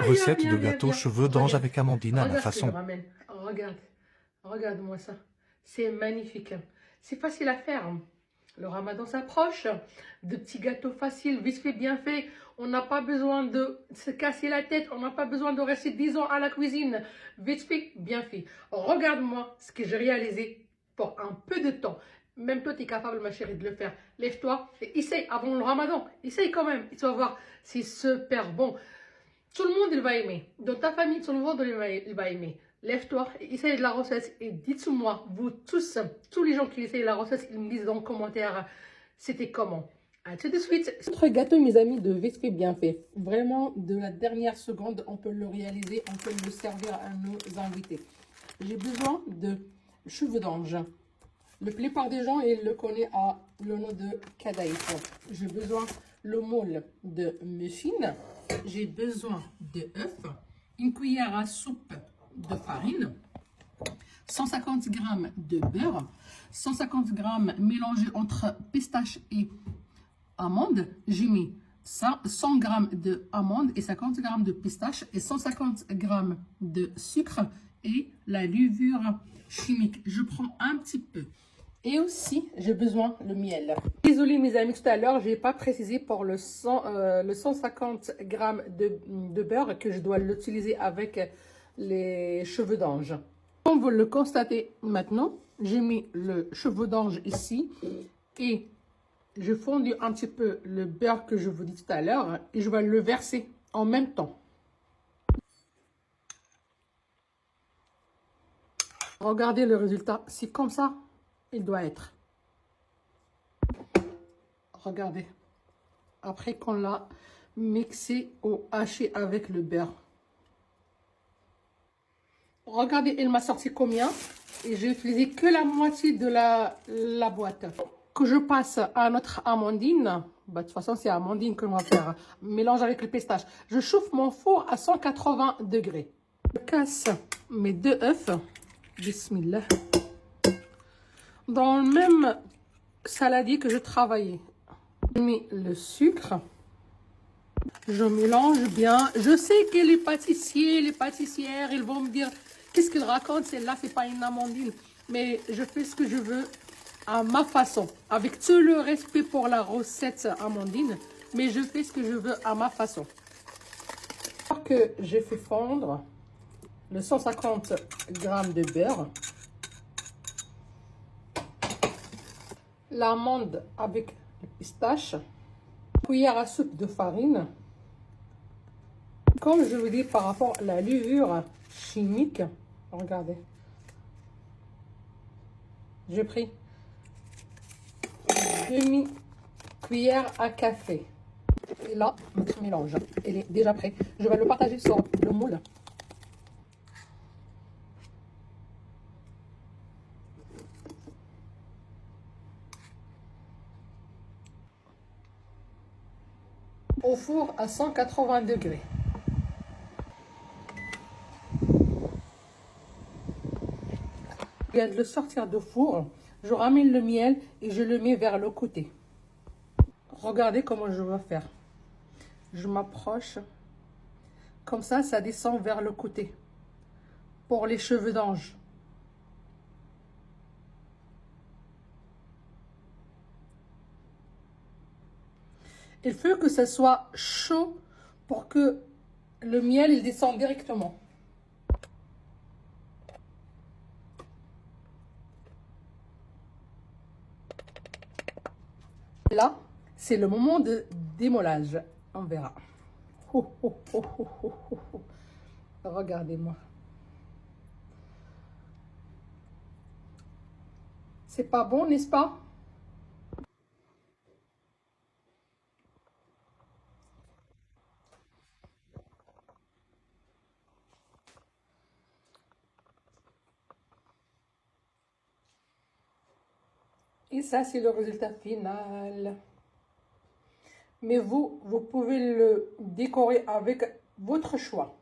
Recette de gâteau viens. cheveux d'ange avec Amandine à la Regarde ce que je façon. ramène. Regarde. Regarde-moi ça. C'est magnifique. C'est facile à faire. Le ramadan s'approche. De petits gâteaux faciles, vite fait, bien fait. On n'a pas besoin de se casser la tête. On n'a pas besoin de rester 10 ans à la cuisine. Vite fait, bien fait. Regarde-moi ce que j'ai réalisé pour un peu de temps. Même toi, tu es capable, ma chérie, de le faire. Lève-toi et essaye avant le ramadan. Essaye quand même. Et tu vas voir, c'est super bon. Tout le monde, il va aimer. Dans ta famille, tout le monde, il va aimer. Lève-toi, essaye de la recette et dites-moi, vous tous les gens qui essayent la recette, ils me disent dans les commentaires, c'était comment. À tout de suite. Notre gâteau, mes amis, de vite fait, bien fait. Vraiment, de la dernière seconde, on peut le réaliser, on peut le servir à nos invités. J'ai besoin de cheveux d'ange. La plupart des gens, ils le connaissent à le nom de cadaïf. J'ai besoin le moule de muffin. J'ai besoin d'œufs, une cuillère à soupe de farine, 150 g de beurre, 150 g mélangé entre pistache et amandes. J'ai mis 100 g d'amandes et 50 g de pistache et 150 g de sucre et la levure chimique. Je prends un petit peu. Et aussi, j'ai besoin de miel. Désolée mes amis, tout à l'heure, je n'ai pas précisé pour le 150 g de beurre que je dois l'utiliser avec les cheveux d'ange. Comme vous le constatez maintenant, j'ai mis le cheveu d'ange ici et je fondu un petit peu le beurre que je vous dis tout à l'heure et je vais le verser en même temps. Regardez le résultat, c'est comme ça il doit être. Regardez, après qu'on l'a mixé ou haché avec le beurre. Regardez, il m'a sorti combien et j'ai utilisé que la moitié de la boîte. Que je passe à notre amandine, bah, de toute façon c'est amandine que l'on va faire, mélange avec le pistache. Je chauffe mon four à 180 degrés. Je casse mes 2 œufs, bismillah, dans le même saladier que je travaillais. Je mets le sucre. Je mélange bien. Je sais que les pâtissiers, les pâtissières, ils vont me dire qu'est-ce qu'ils racontent, celle-là, c'est pas une amandine. Mais je fais ce que je veux à ma façon, avec tout le respect pour la recette amandine, mais je fais ce que je veux à ma façon. Alors que j'ai fait fondre le 150 g de beurre, l'amande avec le pistache, cuillère à soupe de farine. Comme je vous dis par rapport à la levure chimique, regardez, j'ai pris demi-cuillère à café. Et là, notre mélange, il est déjà prêt. Je vais le partager sur le moule. Au four à 180 degrés. Je viens de le sortir du four. Je ramène le miel et je le mets vers le côté. Regardez comment je vais faire. Je m'approche. Comme ça descend vers le côté. Pour les cheveux d'ange. Il faut que ça soit chaud pour que le miel il descende directement. Là, c'est le moment de démollage. On verra. Oh, oh, oh, oh, oh, oh, oh. Regardez-moi. C'est pas bon, n'est-ce pas? Et ça, c'est le résultat final. Mais vous pouvez le décorer avec votre choix.